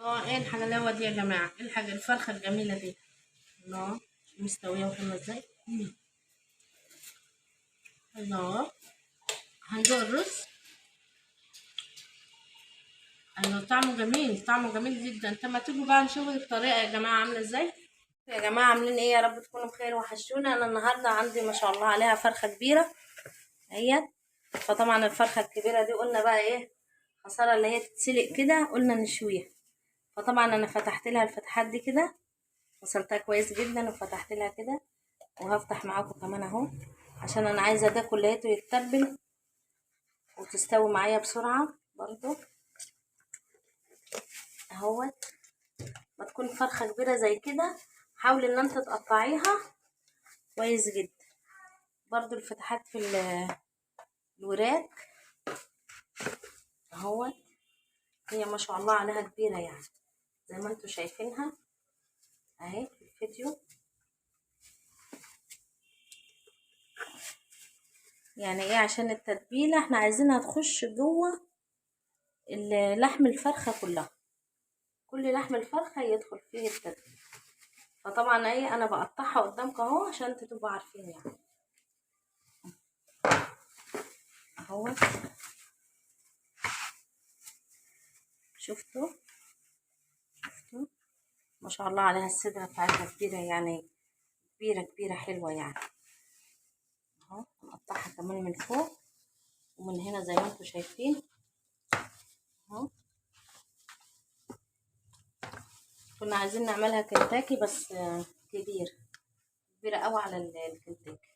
ايه الحاجة الحلوة دي يا جماعة؟ ايه الحاجة الفرخة الجميلة دي؟ الله، مستوية وحلوة ازاي؟ الله، هندوق الرز. ايوه، طعمه جميل، طعمه جميل جدا. طب ما تيجوا بقى نشوف الطريقة يا جماعة عاملة ازاي. يا جماعة عاملين ايه؟ يا رب تكونوا بخير وحشونا. انا النهاردة عندي ما شاء الله عليها فرخة كبيرة اهيت. فطبعا الفرخة الكبيرة دي قلنا بقى ايه، خسارة اللي هي تتسلق كده، قلنا نشويها. فطبعا انا فتحت لها الفتحات دي كده، غسلتها كويس جدا وفتحت لها كده، وهفتح معاكم كمان اهو، عشان انا عايزه ده كليته يتبل وتستوي معايا بسرعه برضو اهوت. ما تكون فرخه كبيره زي كده حاول ان انت تقطعيها كويس جدا. برضو الفتحات في الوراك اهوت، هي ما شاء الله عليها كبيره يعني زي ما انتوا شايفينها اهي في الفيديو. يعني ايه؟ عشان التتبيله احنا عايزينها تخش جوه لحم الفرخه كلها، كل لحم الفرخه يدخل فيه التتبيله. فطبعا ايه، انا بقطعها قدامكم اهو عشان انتوا تبقوا عارفين يعني اهو. شفتوا ما شاء الله عليها، الصدر بتاعتها كبيره يعني، كبيره كبيره حلوه يعني اهو. نقطعها كمان من فوق ومن هنا زي ما انتوا شايفين اهو. كنا عايزين نعملها كنتاكي بس كبيره قوي على الكنتاكي.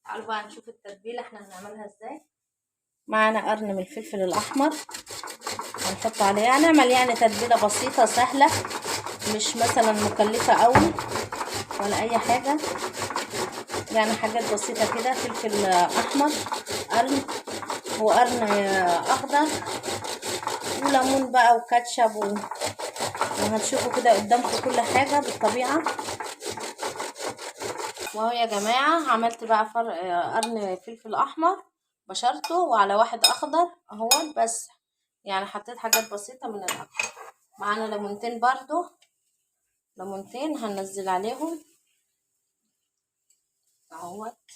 تعالوا بقى نشوف التتبيله احنا هنعملها ازاي. معانا قرن من الفلفل الاحمر هنحط عليه، هنعمل يعني تتبيله بسيطه سهله، مش مثلا مكلفه قوي ولا اي حاجه، يعني حاجات بسيطه كده. فلفل احمر، قرن وقرن اخضر، وليمون بقى وكاتشب وهتشوفوا كده قدامكم كل حاجه بالطبيعه. واهو يا جماعه عملت بقى قرن فلفل احمر بشرته، وعلى واحد اخضر اهو، بس يعني حطيت حاجات بسيطه من الاكل. معانا ليمونتين برضو، ليمونتين هننزل عليهم اهوت.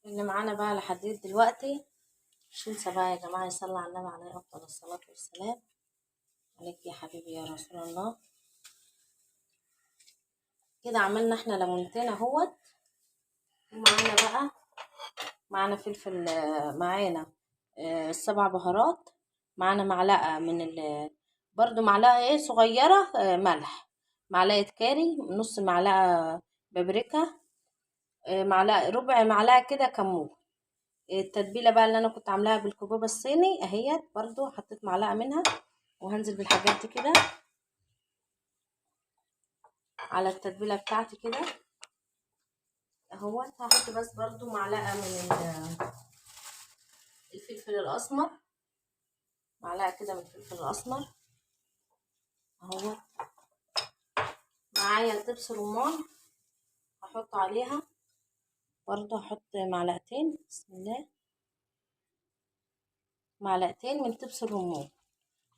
اللي معانا بقى لحد دلوقتي مش ننسى بقى يا جماعة يصلي على النبي عليه أفضل الصلاة والسلام. عليك يا حبيبي يا رسول الله. كده عملنا احنا ليمونتين اهوت. ومعانا بقى، معانا فلفل، معانا 7 بهارات، معانا معلقة من برضو معلقة ايه صغيرة ملح، معلقة كاري، نص معلقة بابريكا، معلقة ربع معلقة كده كمون. التتبيلة بقى اللي انا كنت عاملاها بالكبوبة الصيني اهيت، برضو حطيت معلقة منها، وهنزل بالحاجات دي كده على التتبيلة بتاعتي كده اهوت. هحط بس برضو معلقة من الفلفل الاسمر، معلقة كده من الفلفل الاسمر اهوت. معايا دبس رمان هحط عليها برضو، هحط معلقتين، بسم الله، معلقتين من دبس الرمان،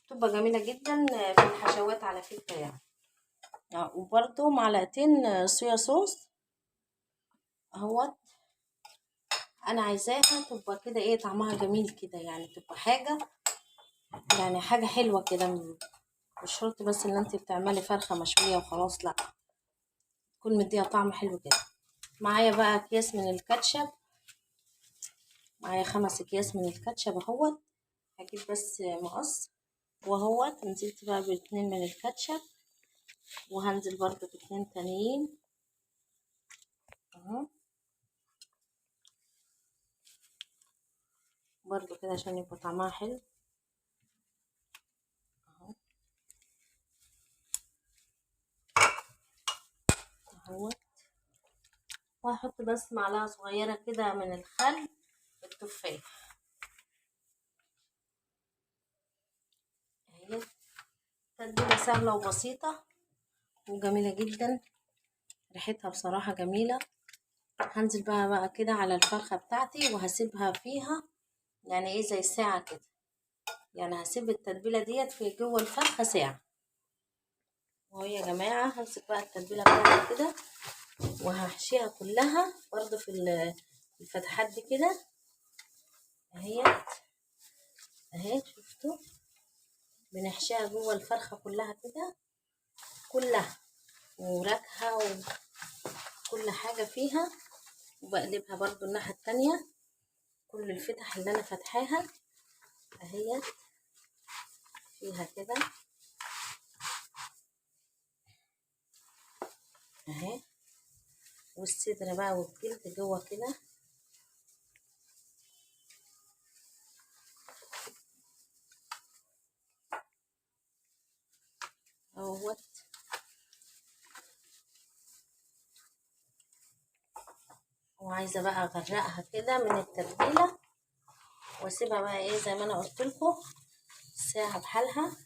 تبقى جميلة جدا في الحشوات على فكرة يعني. وبرضو معلقتين صويا صوص اهوت. انا عايزاها تبقى كده ايه، طعمها جميل كده يعني، تبقى حاجة يعني حاجة حلوة كده، مش شرط بس ان انت بتعملي فرخة مشوية وخلاص، لا، تكون مديها طعم حلو كده. معايا بقى اكياس من الكاتشب، معايا 5 اكياس من الكاتشب اهوت. هجيب بس مقص واهوت، نزلت بقى باتنين من الكاتشب، وهنزل برضو باتنين تانيين اهو، برضو كده عشان يبقى طعمها حلو اهو اهوت. وهحط بس معلقة صغيرة كده من الخل التفاح اهي. تتبيلة سهلة وبسيطة وجميلة جدا، ريحتها بصراحة جميلة. هنزل بقى كده على الفرخة بتاعتي وهسيبها فيها يعني ايه زي ساعة كده، يعني هسيب التتبيلة ديت في جوه الفرخة ساعة. وهو يا جماعة همسك بقى التتبيلة بتاعتي كده وهحشيها كلها برضو في الفتحات دي كده اهي. اهي شفتوا بنحشيها جوه الفرخة كلها كده كلها، وراكها وكل حاجة فيها، وبقلبها برضو الناحية التانية كل الفتح اللي انا فاتحاها اهي فيها كده اهي. والصدر بقى والجلد جوه كده اهوت. وعايزه بقى اغرقها كده من التتبيله واسيبها بقى ايه زي ما انا قلت لكم ساعه بحالها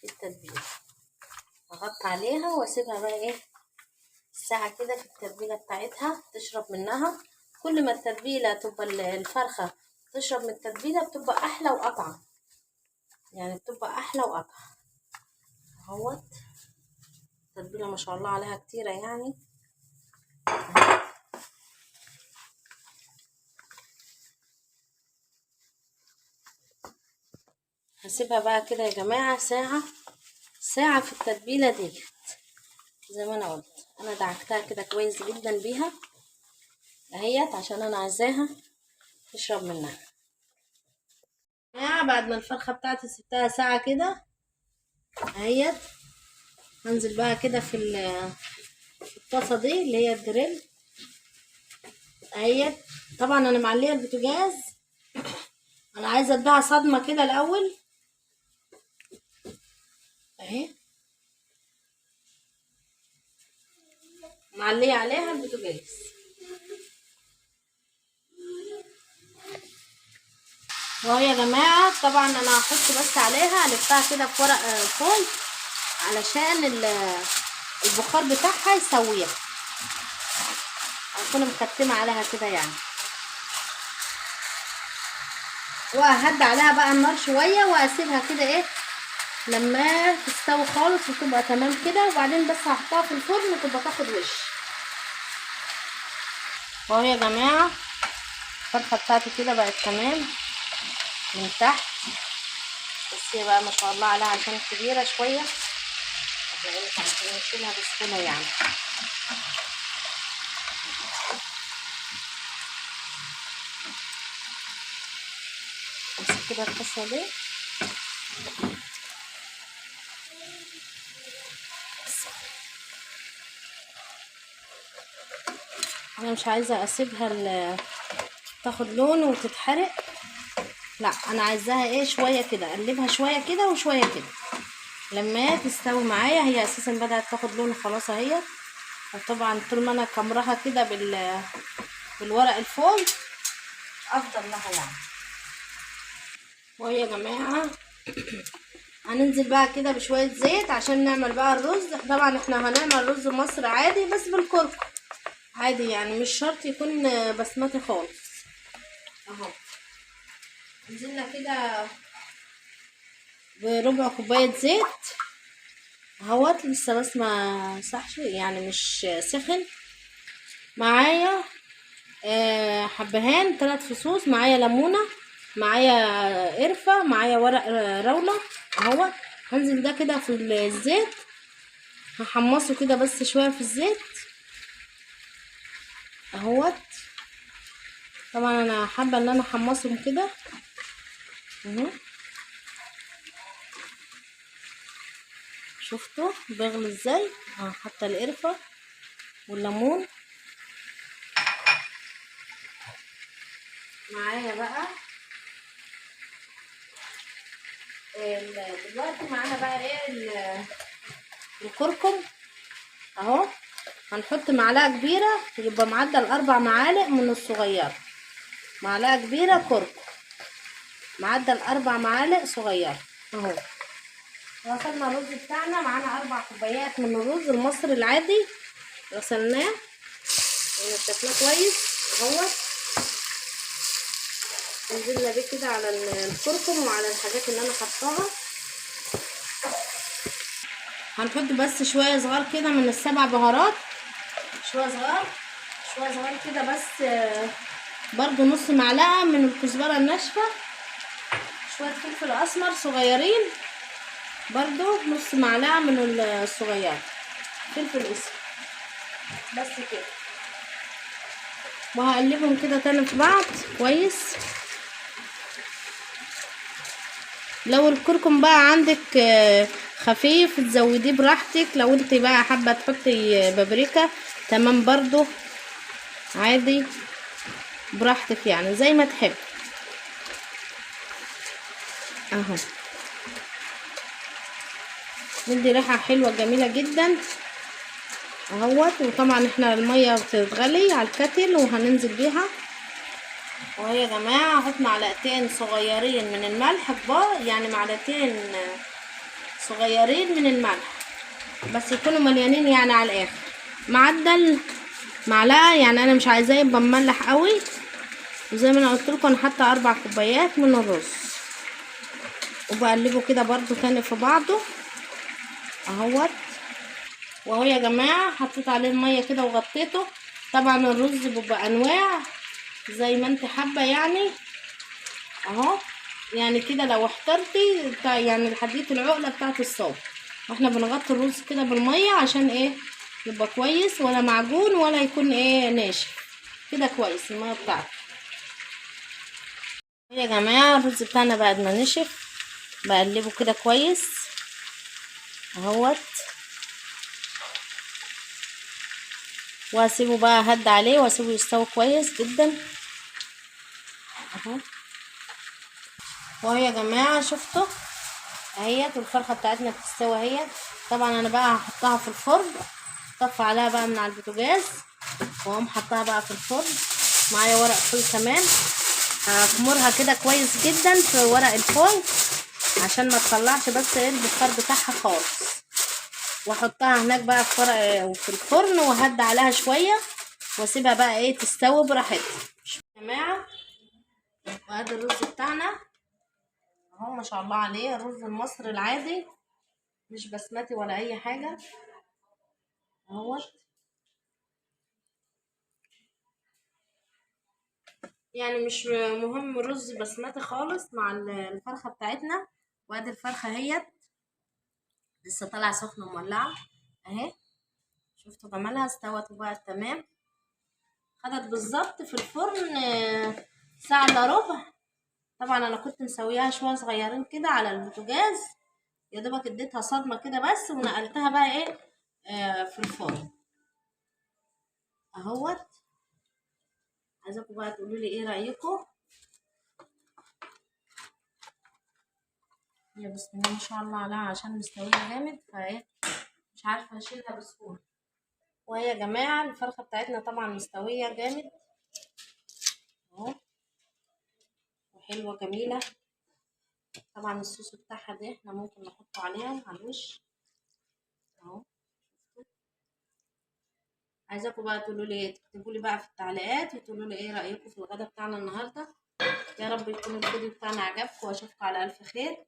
في التتبيله. اغطي عليها واسيبها بقى ايه ساعه كده في التتبيله بتاعتها تشرب منها. كل ما التتبيله تبقى الفرخه تشرب من التتبيله بتبقى احلى واطعم، يعني بتبقى احلى واطعم اهوت. التتبيله ما شاء الله عليها كتيره يعني. هسيبها بقى كده يا جماعه ساعه في التتبيله دي زي ما انا قلت. انا دعكتها كده كويس جدا بيها اهيت عشان انا عايزاها تشرب منها. بعد ما الفرخه بتاعتي سبتها ساعه كده اهيت هنزل بقى كده في الطاسه دي اللي هي الجريل اهيت. طبعا انا معليه البوتاجاز، انا عايزه اديها صدمه كده الاول اهي، معليه عليها البوتاجاز. وهو يا جماعه طبعا انا هحط بس عليها الفها كده في ورق فويل علشان البخار بتاعها يسويها، اكون مختمه عليها كده يعني. وهدي عليها بقى النار شويه واسيبها كده ايه لما تستوي خالص وتبقى تمام كده، وبعدين بس هحطها في الفرن وتبقى تاخد وش. وهو يا جماعه الفرخه بتاعتي كده بقت تمام من تحت، بس هي بقى ما شاء الله عليها عشان كبيره شويه هتلاقينا عشان نشيلها بسهوله يعني. امسك كده القصه دي انا مش عايزه اسيبها تاخد لون وتتحرق، لا انا عايزاها ايه شويه كده اقلبها شويه كده وشويه كده لما تستوي معايا. هي اساسا بدات تاخد لون خلاص اهي، وطبعا طول ما انا كمرها كده بالورق الفوم افضل لها يعني. وهي يا جماعه هننزل بقى كده بشويه زيت عشان نعمل بقى الرز. طبعا احنا هنعمل رز مصر عادي بس بالكركم عادي يعني مش شرط يكون بسمتي خالص اهو. نزلنا كده بربع كوبايه زيت اهوت لسه بس ما صحش يعني مش سخن. معايا حبهان 3 فصوص، معايا ليمونه، معايا قرفه، معايا ورق راوله اهوت. هنزل ده كده في الزيت هحمصه كده بس شويه في الزيت اهوت. طبعا انا حابه ان انا احمصهم كده اهو. شفتوا بيغلي ازاي حتى القرفه والليمون. معايا بقى دلوقتي معانا بقى ايه الكركم اهو. هنحط معلقه كبيره يبقى معدل 4 معالق من الصغيره، معلقه كبيره كركم معدل 4 معالق صغيره اهو. غسلنا الرز بتاعنا معانا 4 كوبايات من الرز المصري العادي غسلناه ونشفناه كويس اهوت. نزلنا بيه كده على الكركم وعلى الحاجات اللي انا حطاها. هنحط بس شويه صغار كده من السبع بهارات، شويه صغار كده بس. برضو نص معلقه من الكزبره الناشفه، شويه فلفل اسمر صغيرين، برضو نص معلقه من الصغير فلفل اسود بس كده. وهقلبهم كده تاني في بعض كويس. لو الكركم بقى عندك خفيف تزوديه براحتك، لو انت بقى حابه تحطي بابريكا تمام برضو عادي براحتك، يعني زي ما تحب اهو. ندي ريحه حلوه جميله جدا اهوت. وطبعا احنا الميه بتتغلي على الكتل وهننزل بيها. وهي يا جماعه هحط معلقتين صغيرين من الملح كبار، يعني معلقتين صغيرين من الملح بس يكونوا مليانين يعني على الاخر، معدل معلقه، يعني انا مش عايزاه يبقى مملح قوي. وزي ما انا قلت لكم انا حاطه 4 كوبايات من الرز، وبقلبه كده برضو تاني في بعضه اهوت. وهو يا جماعه حطيت عليه الميه كده وغطيته. طبعا الرز بيبقى انواع زي ما انت حابه يعني اهو. يعني كده لو احترتي يعني حديت العقله بتاعه الصوت، واحنا بنغطي الرز كده بالميه عشان ايه يبقى كويس، ولا معجون ولا يكون ايه ناشف كده كويس الميه بتاعته. يا جماعه الرز بتاعنا بعد ما نشف بقلبه كده كويس اهوت، وهسيبه بقى هد عليه واسيبه يستوي كويس جدا اهو. وهو يا جماعه شفتوا اهيت الفرخه بتاعتنا بتستوي اهيت. طبعا انا بقى هحطها في الفرن، طفي عليها بقى من على البوتاجاز واقوم حطها بقى في الفرن. معايا ورق فويل كمان هخمرها كده كويس جدا في ورق الفويل عشان ما تطلعش بس ايه البخار بتاعها خالص. واحطها هناك بقى في ورق في الفرن وهد عليها شويه واسيبها بقى ايه تستوي براحتها. يا جماعه وادي الرز بتاعنا اهو ما شاء الله عليه، الرز المصري العادي مش بسمتي ولا اي حاجه اهوت. يعني مش مهم رز بسمتي خالص مع الفرخه بتاعتنا. وادي الفرخه اهيت لسه طالعه سخنه مولعه اهي. شفتوا جمالها استوت وبقت تمام. خدت بالظبط في الفرن ساعه الا ربع. طبعا انا كنت مسوياها شويه صغيرين كده على البوتاجاز، يا دوبك اديتها صدمه كده بس ونقلتها بقى ايه في الفرن اهوت. عايزاكم بقى تقولوا لي ايه رايكم. يا بسم الله ما شاء الله عليها عشان مستويه جامد فايه مش عارفه اشيلها بسهوله. وهي يا جماعه الفرخه بتاعتنا طبعا مستويه جامد اهو وحلوه جميله. طبعا الصوص بتاعها ده احنا ممكن نحطه عليها على الوش اهو. عايزاكم بقى تقولوا لي تكتبوا لي بقى في التعليقات وتقولوا لي ايه رايكم في الغدا بتاعنا النهارده. يا رب يكون الفيديو بتاعنا عجبكم واشوفكم على الف خير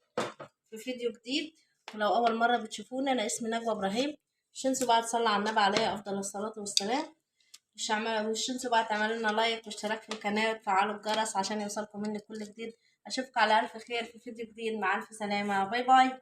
في فيديو جديد. ولو اول مره بتشوفوني انا اسمي نجوى ابراهيم. مش تنسوا بقى تصلوا على النبي عليه افضل الصلاه والسلام. مش تنسوا بقى تعملوا لنا لايك واشتراك في القناه وتفعلوا الجرس عشان يوصلكم مني كل جديد. اشوفكم على الف خير في فيديو جديد. مع الف سلامه، باي باي.